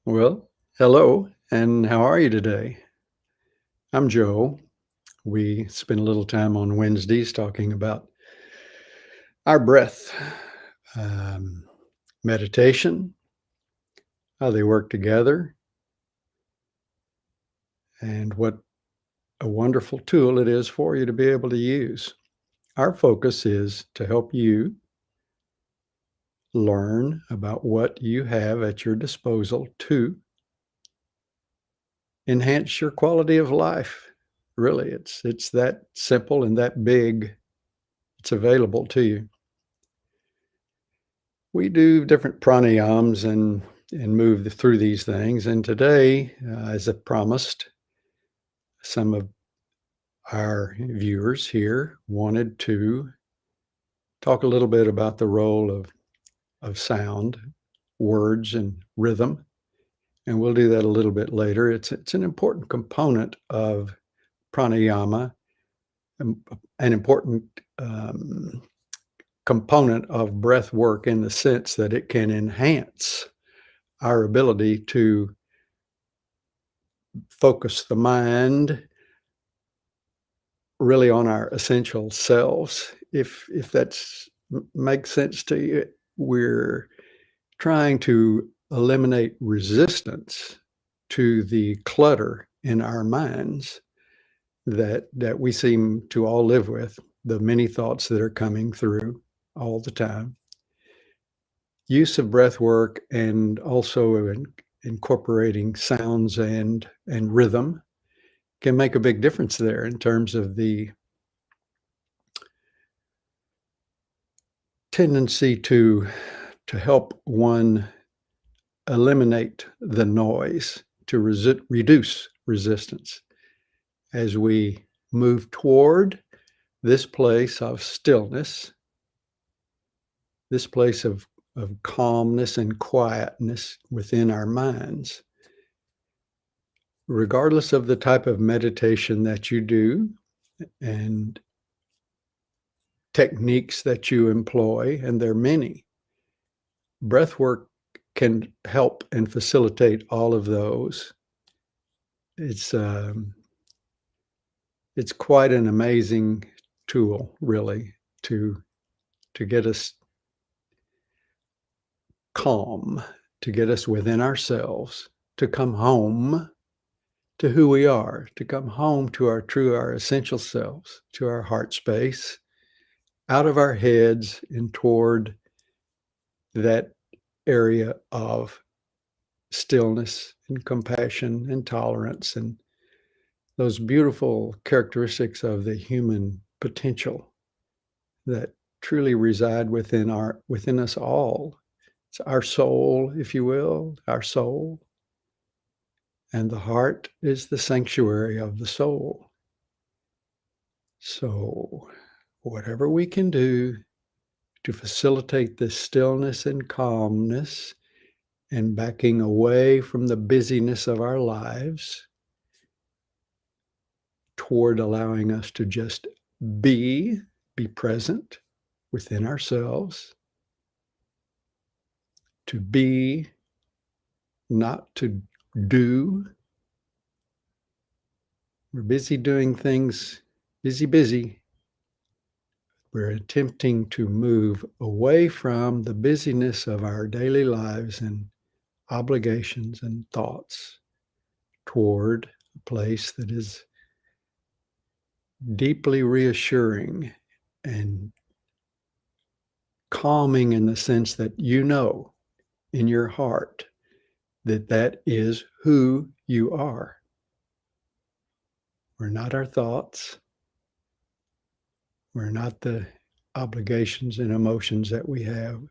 Well, hello, and how are you today? I'm Joe. We spend a little time on Wednesdays talking about our breath, um, meditation, how they work together, and what a wonderful tool it is for you to be able to use. Our focus is to help you learn about what you have at your disposal to enhance your quality of life. Really, it's that simple and that big. It's available to you. We do different pranayams and move through these things. And today, as I promised, some of our viewers here wanted to talk a little bit about the role of sound, words, and rhythm. And we'll do that a little bit later. It's an important component of pranayama, an important component of breath work in the sense that it can enhance our ability to focus the mind really on our essential selves. If that's makes sense to you, we're trying to eliminate resistance to the clutter in our minds that we seem to all live with, the many thoughts that are coming through all the time. Use of breath work and also incorporating sounds and rhythm can make a big difference there in terms of the tendency to help one eliminate the noise, to reduce resistance as we move toward this place of stillness, this place of calmness and quietness within our minds. Regardless of the type of meditation that you do and techniques that you employ, and there are many, breath work can help and facilitate all of those. It's it's quite an amazing tool, really, to get us calm, to get us within ourselves, to come home to who we are, to come home to our essential selves, to our heart space, out of our heads and toward that area of stillness and compassion and tolerance and those beautiful characteristics of the human potential that truly reside within us all. It's our soul, if you will, our soul. And the heart is the sanctuary of the soul. So whatever we can do to facilitate this stillness and calmness and backing away from the busyness of our lives toward allowing us to just be present within ourselves, to be, not to do. We're busy doing things, busy. We're attempting to move away from the busyness of our daily lives and obligations and thoughts toward a place that is deeply reassuring and calming in the sense that you know in your heart that that is who you are. We're not our thoughts. We're not the obligations and emotions that we have.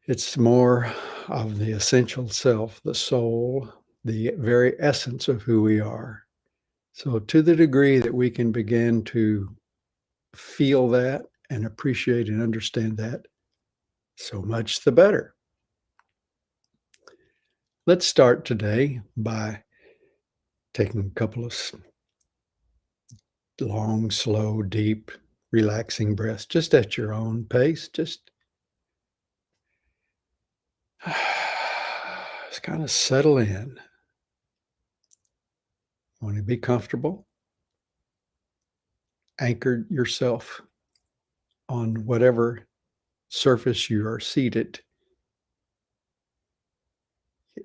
It's more of the essential self, the soul, the very essence of who we are. So to the degree that we can begin to feel that and appreciate and understand that, so much the better. Let's start today by taking a couple of long, slow, deep, relaxing breaths, just at your own pace. Just kind of settle in. Want to be comfortable? Anchor yourself on whatever surface you are seated.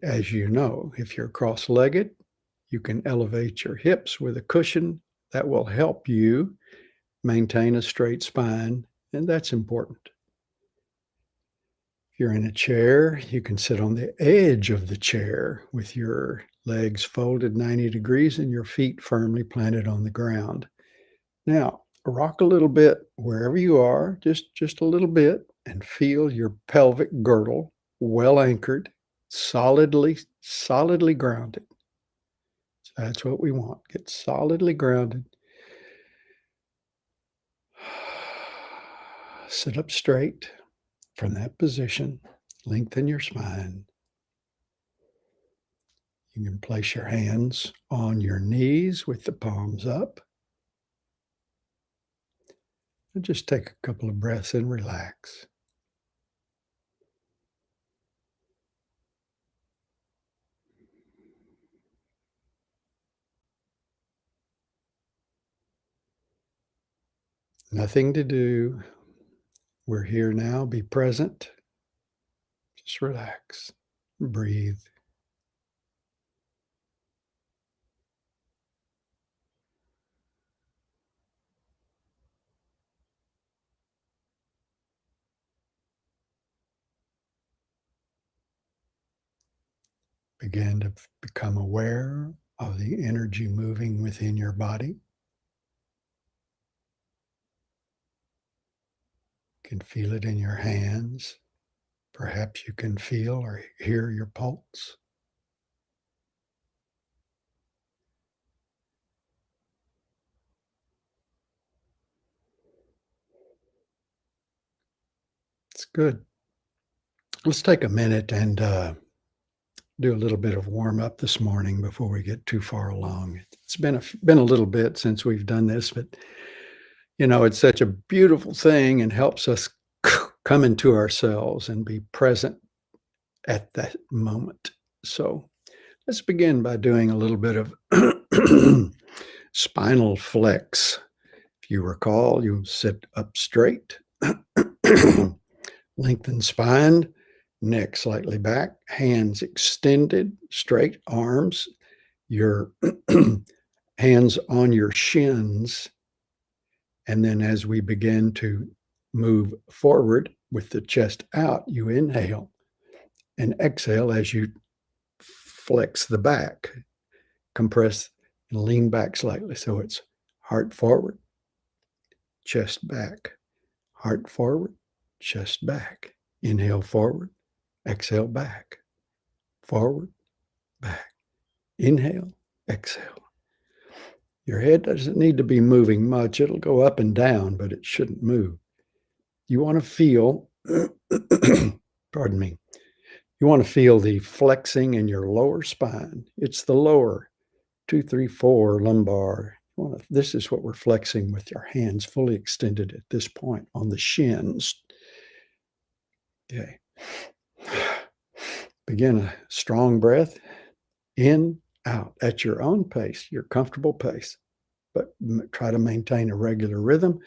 As you know, if you're cross-legged, you can elevate your hips with a cushion that will help you maintain a straight spine, and that's important. If you're in a chair, you can sit on the edge of the chair with your legs folded 90 degrees and your feet firmly planted on the ground. Now, rock a little bit wherever you are, just a little bit, and feel your pelvic girdle well anchored, solidly grounded. So that's what we want. Get solidly grounded. Sit up straight from that position. Lengthen your spine. You can place your hands on your knees with the palms up. And just take a couple of breaths and relax. Nothing to do. We're here now. Be present. Just relax. Breathe. Begin to become aware of the energy moving within your body. You can feel it in your hands. Perhaps you can feel or hear your pulse. It's good. Let's take a minute and do a little bit of warm up this morning before we get too far along. It's been a little bit since we've done this, but it's such a beautiful thing and helps us come into ourselves and be present at that moment. So let's begin by doing a little bit of spinal flex. If you recall, you sit up straight, lengthen spine, neck slightly back, hands extended, straight arms, your hands on your shins. And then as we begin to move forward with the chest out, you inhale and exhale as you flex the back, compress and lean back slightly. So it's heart forward, chest back, heart forward, chest back. Inhale forward, exhale back, forward, back. Inhale, exhale. Your head doesn't need to be moving much. It'll go up and down, but it shouldn't move. You want to feel, pardon me, you want to feel the flexing in your lower spine. It's the lower 2, 3, 4 lumbar. This is what we're flexing with your hands fully extended at this point on the shins. Okay. Begin a strong breath. In, out, at your own pace, your comfortable pace, but try to maintain a regular rhythm.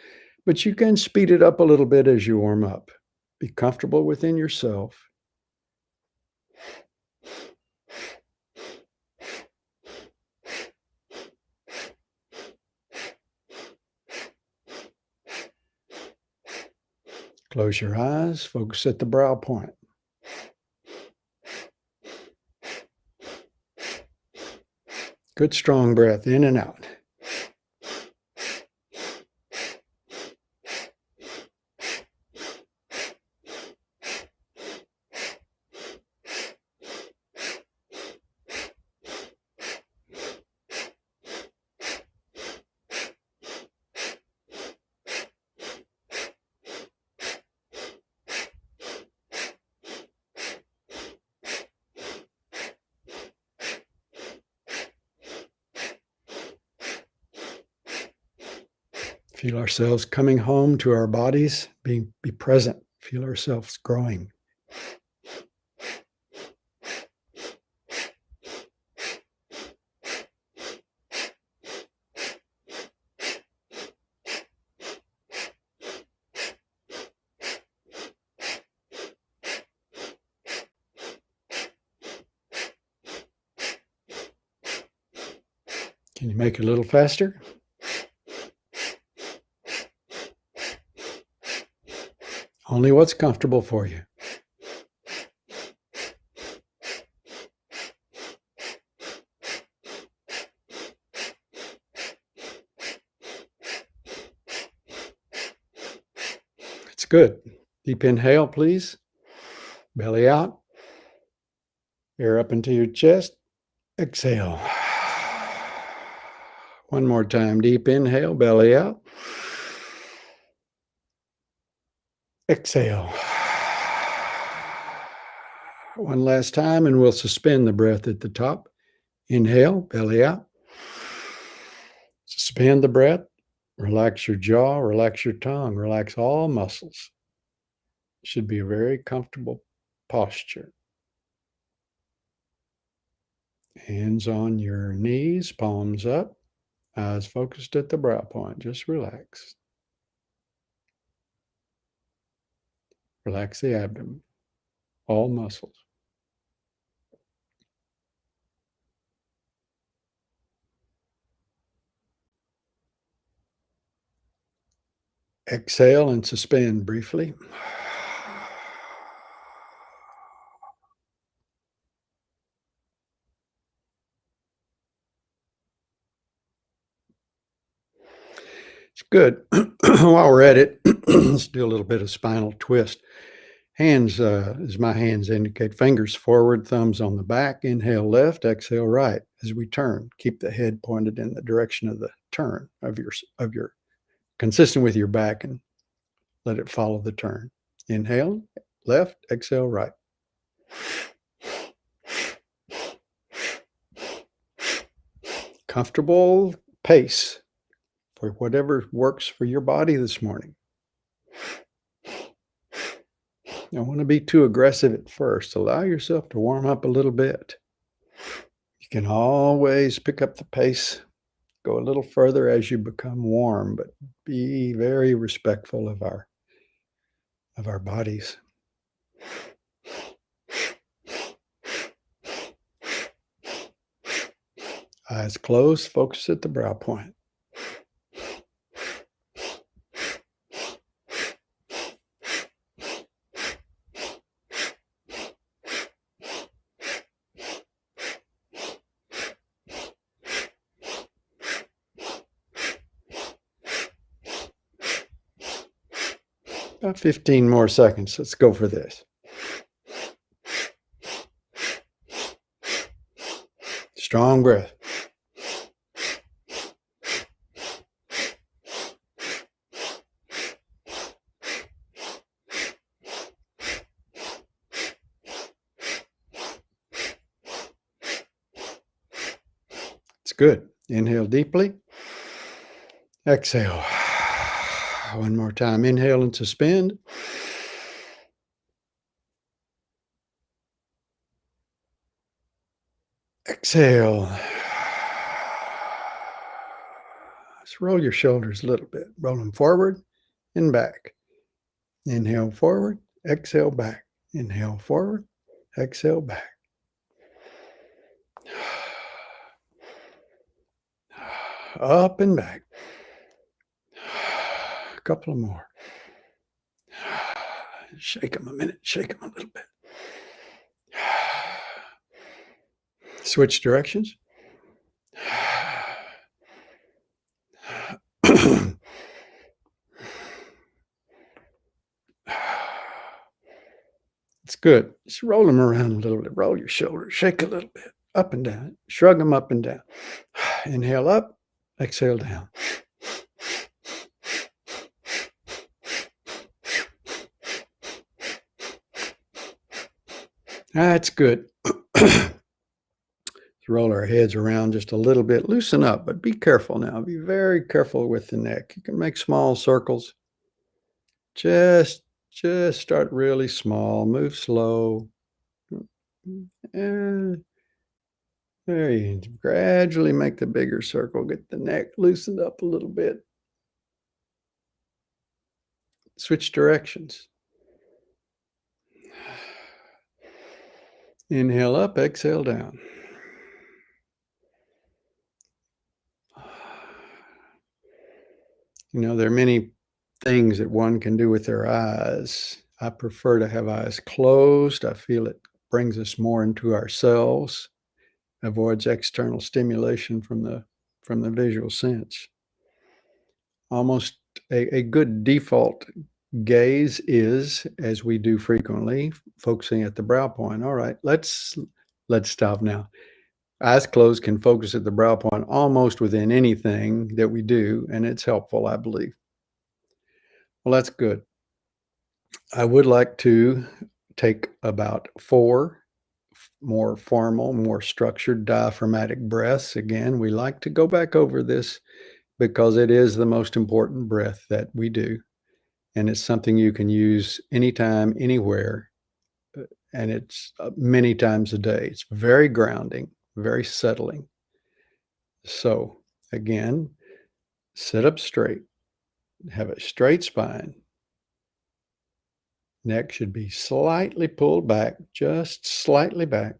But you can speed it up a little bit as you warm up. Be comfortable within yourself. Close your eyes, focus at the brow point. Good strong breath in and out. Feel ourselves coming home to our bodies, be present. Feel ourselves growing. Can you make it a little faster? Only what's comfortable for you. It's good. Deep inhale, please. Belly out. Air up into your chest. Exhale. One more time. Deep inhale, belly out. Exhale. One last time, and we'll suspend the breath at the top. Inhale, belly out. Suspend the breath. Relax your jaw, relax your tongue, relax all muscles. Should be a very comfortable posture. Hands on your knees, palms up, eyes focused at the brow point. Just relax. Relax the abdomen, all muscles. Exhale and suspend briefly. It's good. While we're at it, let's do a little bit of spinal twist. Hands, as my hands indicate, fingers forward, thumbs on the back. Inhale left, exhale right. As we turn, keep the head pointed in the direction of the turn of your consistent with your back, and let it follow the turn. Inhale left, exhale right. Comfortable pace for whatever works for your body this morning. Don't want to be too aggressive at first. Allow yourself to warm up a little bit. You can always pick up the pace, go a little further as you become warm, but be very respectful of our bodies. Eyes closed, focus at the brow point. About 15 more seconds. Let's go for this. Strong breath. It's good. Inhale deeply. Exhale. One more time. Inhale and suspend. Exhale. Let's roll your shoulders a little bit. Roll them forward and back. Inhale forward. Exhale back. Inhale forward. Exhale back. Up and back. A couple more. Shake them a minute. Shake them a little bit. Switch directions. It's good. Just roll them around a little bit. Roll your shoulders. Shake a little bit. Up and down. Shrug them up and down. Inhale up. Exhale down. That's good. Let's roll our heads around just a little bit. Loosen up, but be careful now. Be very careful with the neck. You can make small circles. Just start really small. Move slow. And there you gradually make the bigger circle. Get the neck loosened up a little bit. Switch directions. Inhale up, exhale down. There are many things that one can do with their eyes. I prefer to have eyes closed. I feel it brings us more into ourselves, avoids external stimulation from the visual sense. Almost a good default gaze is, as we do frequently, focusing at the brow point. All right, let's stop now. Eyes closed can focus at the brow point almost within anything that we do, and it's helpful, I believe. Well, that's good. I would like to take about 4 more formal, more structured diaphragmatic breaths. Again, we like to go back over this because it is the most important breath that we do, and it's something you can use anytime, anywhere, and it's many times a day. It's very grounding, very settling. So, again, sit up straight, have a straight spine. Neck should be slightly pulled back, just slightly back.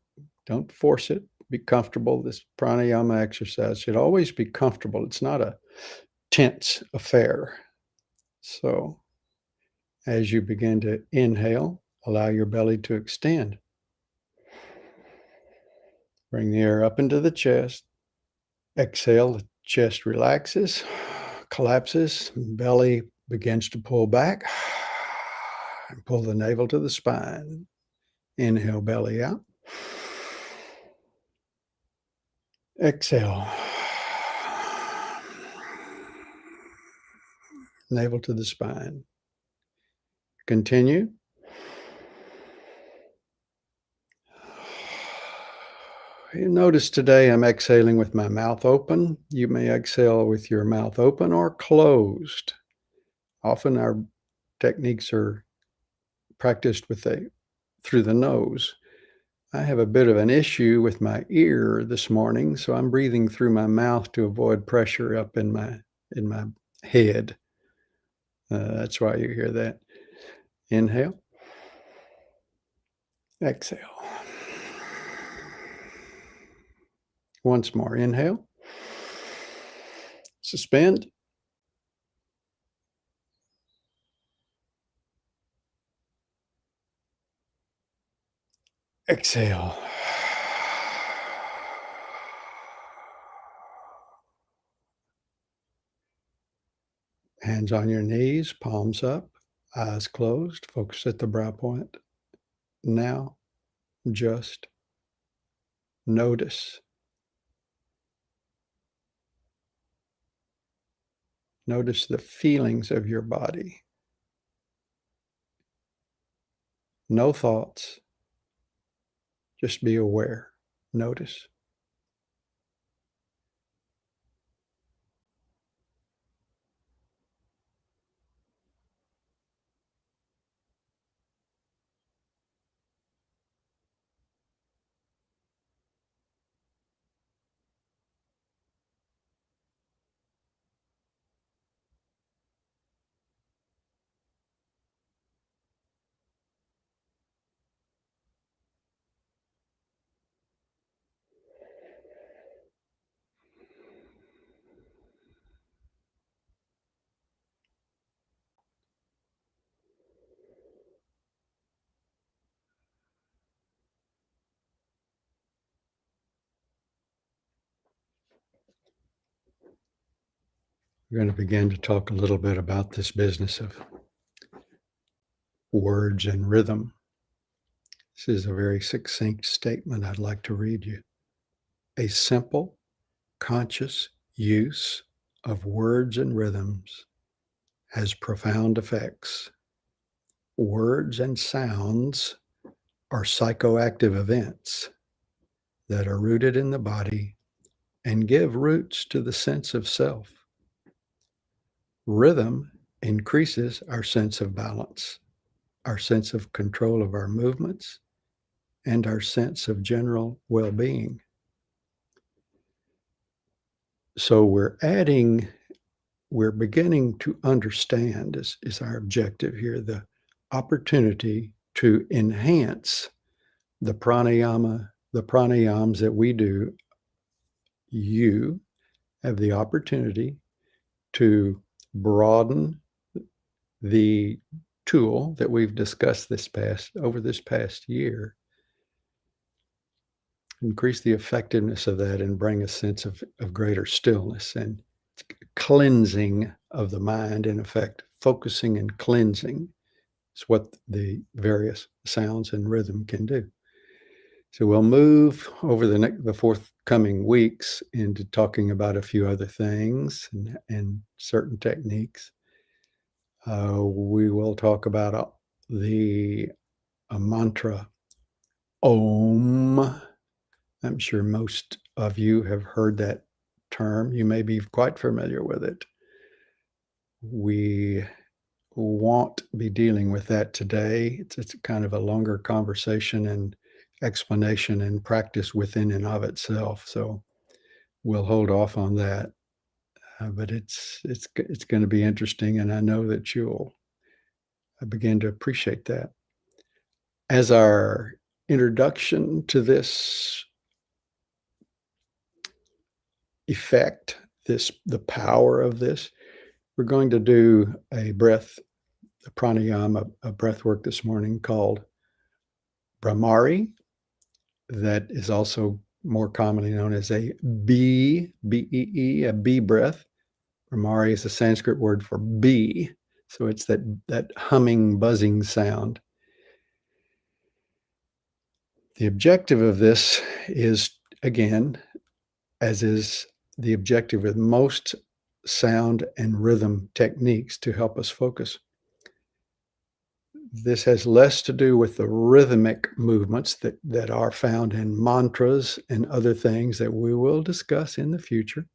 Don't force it. Be comfortable. This pranayama exercise should always be comfortable. It's not a tense affair. So, as you begin to inhale, allow your belly to extend. Bring the air up into the chest. Exhale, the chest relaxes, collapses, belly begins to pull back. And pull the navel to the spine. Inhale, belly out. Exhale. Navel to the spine. Continue. You notice today I'm exhaling with my mouth open. You may exhale with your mouth open or closed. Often our techniques are practiced through the nose. I have a bit of an issue with my ear this morning, so I'm breathing through my mouth to avoid pressure up in my head. That's why you hear that. Inhale. Exhale. Once more. Inhale. Suspend. Exhale. Hands on your knees, palms up, eyes closed, focus at the brow point. Now, just notice. Notice the feelings of your body. No thoughts. Just be aware. Notice. We're going to begin to talk a little bit about this business of words and rhythm. This is a very succinct statement I'd like to read you. A simple, conscious use of words and rhythms has profound effects. Words and sounds are psychoactive events that are rooted in the body and give roots to the sense of self. Rhythm increases our sense of balance, our sense of control of our movements, and our sense of general well-being. So we're beginning to understand, is our objective here, the opportunity to enhance the pranayams that we do. You have the opportunity to broaden the tool that we've discussed over this past year, increase the effectiveness of that and bring a sense of greater stillness and cleansing of the mind. In effect, focusing and cleansing is what the various sounds and rhythm can do. So we'll move over the forthcoming weeks into talking about a few other things and certain techniques. We will talk about the mantra Om. I'm sure most of you have heard that term. You may be quite familiar with it. We won't be dealing with that today. It's kind of a longer conversation and explanation and practice within and of itself. So we'll hold off on that. But it's going to be interesting, and I know that you'll begin to appreciate that. As our introduction to this effect, the power of this, we're going to do a pranayama, a breath work this morning called Brahmari, that is also more commonly known as a B-E-E, a bee breath. Brahmari is a Sanskrit word for bee, so it's that humming, buzzing sound. The objective of this is, again, as is the objective with most sound and rhythm techniques, to help us focus. This has less to do with the rhythmic movements that are found in mantras and other things that we will discuss in the future,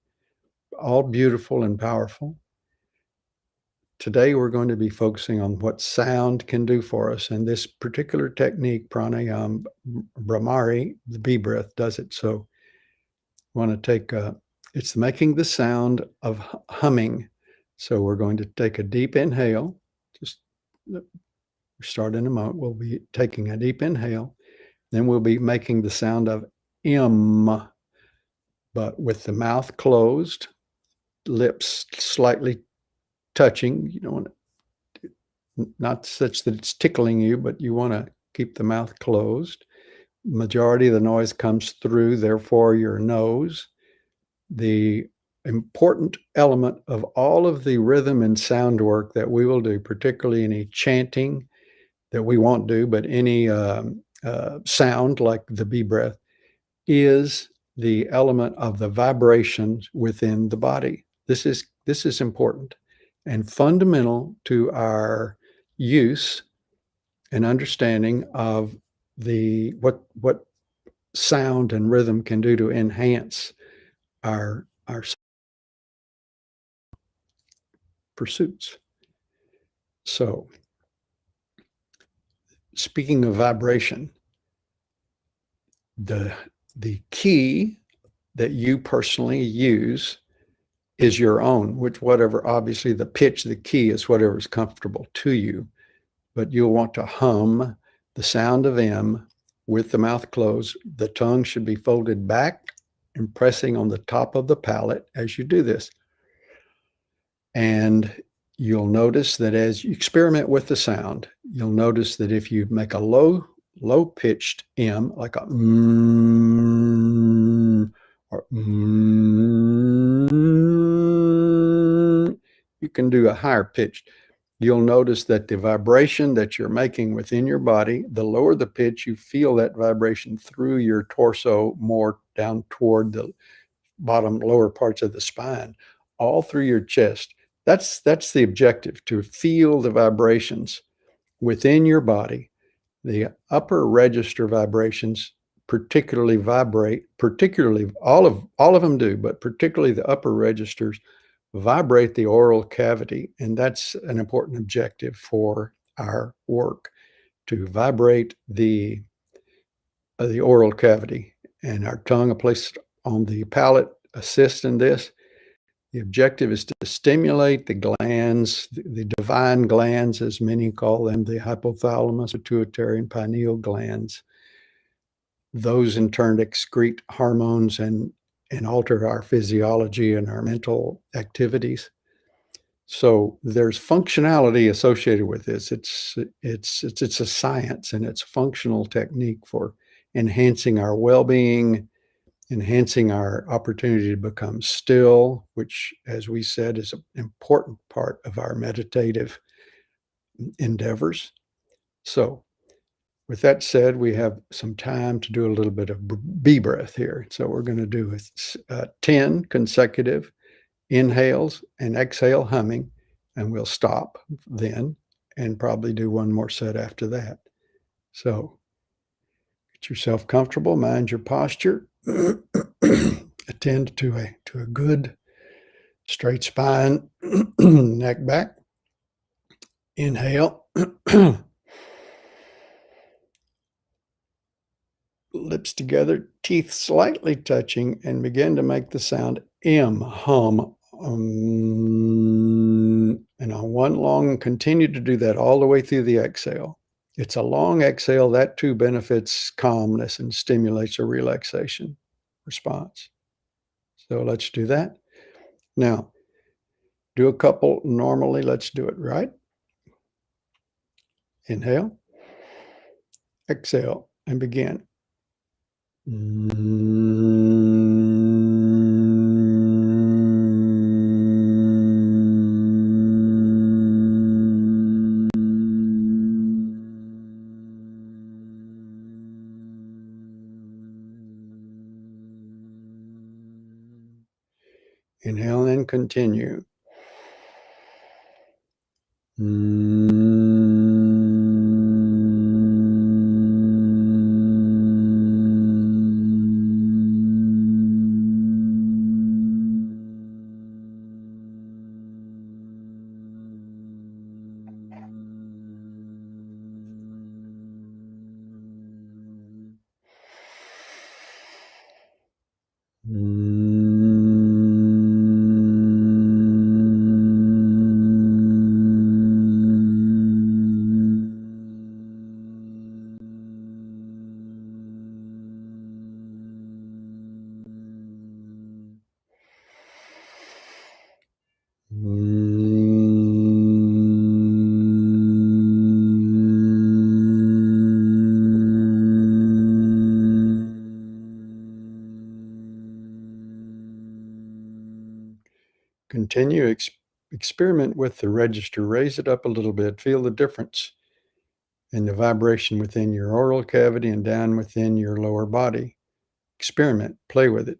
all beautiful and powerful. Today, we're going to be focusing on what sound can do for us. And this particular technique, pranayama, Brahmari, the bee breath, does it. So I want to take, it's making the sound of humming. So we're going to take a deep inhale. Just start in a moment. We'll be taking a deep inhale. Then we'll be making the sound of M, but with the mouth closed, lips slightly touching. You don't want to, not such that it's tickling you, but you want to keep the mouth closed. Majority of the noise comes through, therefore, your nose. The important element of all of the rhythm and sound work that we will do, particularly any chanting that we won't do, but any sound like the bee breath, is the element of the vibrations within the body. This is important and fundamental to our use and understanding of what sound and rhythm can do to enhance our pursuits. So, speaking of vibration, the key that you personally use is your own, whatever, obviously the pitch, the key is whatever is comfortable to you, but you'll want to hum the sound of M with the mouth closed. The tongue should be folded back and pressing on the top of the palate as you do this. And you'll notice that as you experiment with the sound, you'll notice that if you make a low-pitched M, like a or you can do a higher pitch. You'll notice that the vibration that you're making within your body, the lower the pitch, you feel that vibration through your torso, more down toward the bottom lower parts of the spine, all through your chest. That's the objective, to feel the vibrations within your body. The upper register vibrations particularly all of them do, but particularly the upper registers vibrate the oral cavity, and that's an important objective for our work, to vibrate the oral cavity. And our tongue, a place on the palate, assists in this. The objective is to stimulate the glands, the divine glands, as many call them, the hypothalamus, pituitary, and pineal glands. Those in turn excrete hormones and alter our physiology and our mental activities. So there's functionality associated with this. It's a science, and it's a functional technique for enhancing our well-being, enhancing our opportunity to become still, which, as we said, is an important part of our meditative endeavors. So with that said, we have some time to do a little bit of bee breath here. So we're going to do 10 consecutive inhales and exhale humming, and we'll stop then and probably do one more set after that. So get yourself comfortable, mind your posture, attend to a good straight spine, neck back. Inhale. Lips together, teeth slightly touching, and begin to make the sound M, hum. And on one long, continue to do that all the way through the exhale. It's a long exhale. That too benefits calmness and stimulates a relaxation response. So let's do that. Now, do a couple normally. Let's do it right. Inhale, exhale, and begin. Inhale and continue. Continue, experiment with the register, raise it up a little bit, feel the difference in the vibration within your oral cavity and down within your lower body. Experiment, play with it.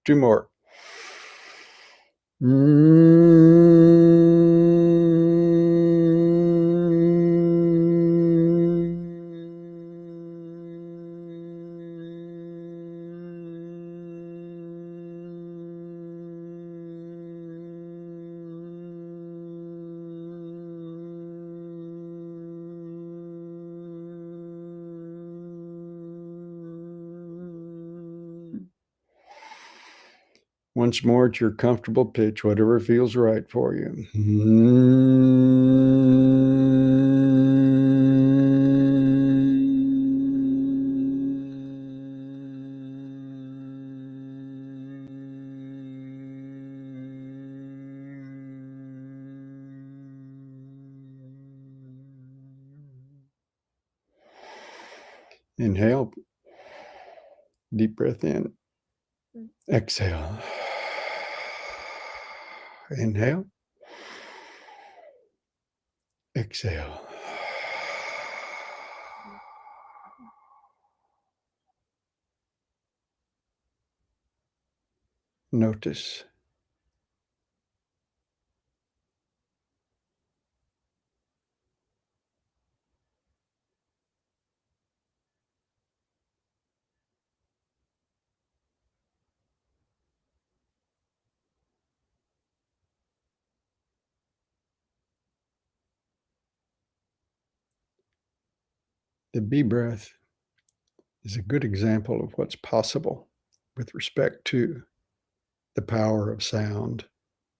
Two more. Once more at your comfortable pitch, whatever feels right for you. Inhale, deep breath in. Exhale. Inhale. Exhale. Notice the B breath is a good example of what's possible with respect to the power of sound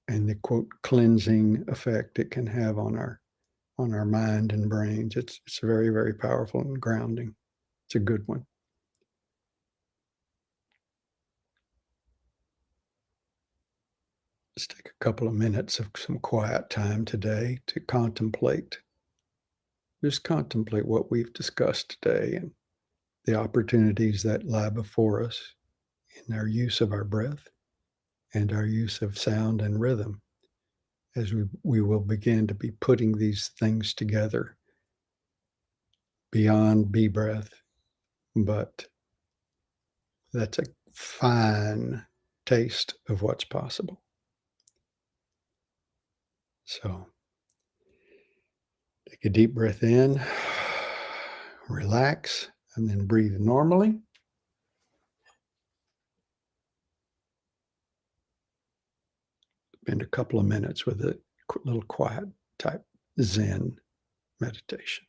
and the quote cleansing effect it can have on our mind and brains. It's very, very powerful and grounding. It's a good one. Let's take a couple of minutes of some quiet time today to contemplate. Just contemplate what we've discussed today and the opportunities that lie before us in our use of our breath and our use of sound and rhythm as we will begin to be putting these things together beyond B breath. But that's a fine taste of what's possible. So take a deep breath in, relax, and then breathe normally. Spend a couple of minutes with a little quiet type Zen meditation.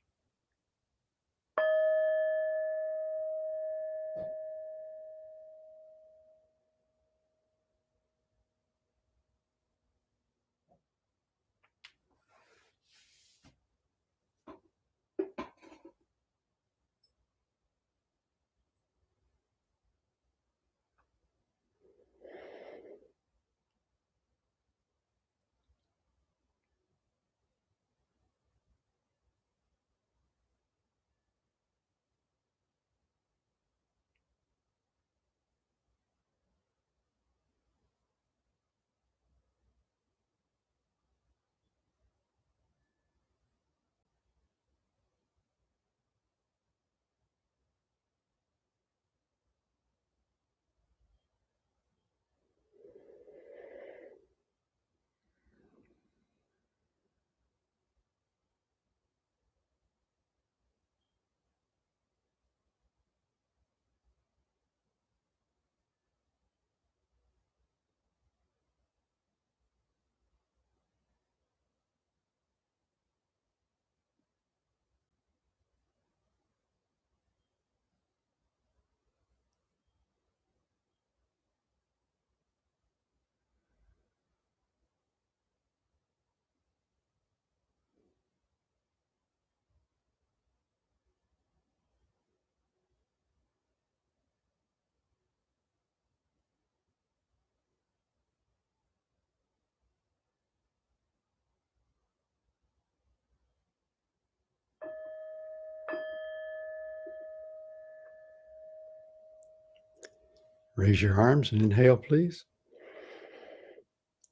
Raise your arms and inhale, please.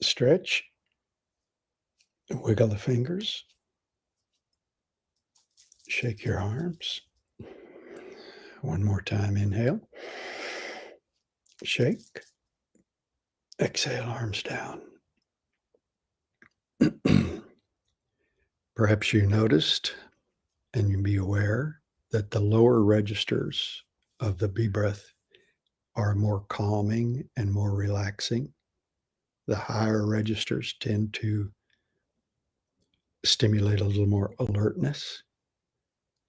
Stretch. Wiggle the fingers. Shake your arms. One more time, inhale. Shake. Exhale, arms down. Perhaps you noticed and you be aware that the lower registers of the B breath are more calming and more relaxing. The higher registers tend to stimulate a little more alertness.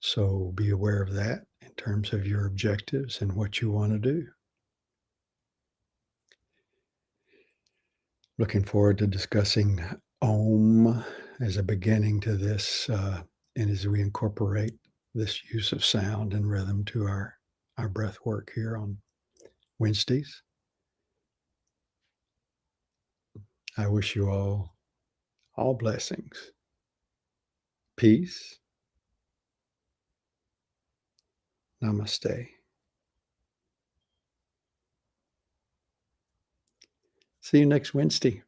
So be aware of that in terms of your objectives and what you want to do. Looking forward to discussing Om as a beginning to this, and as we incorporate this use of sound and rhythm to our breath work here on Wednesdays. I wish you all blessings, peace, Namaste. See you next Wednesday.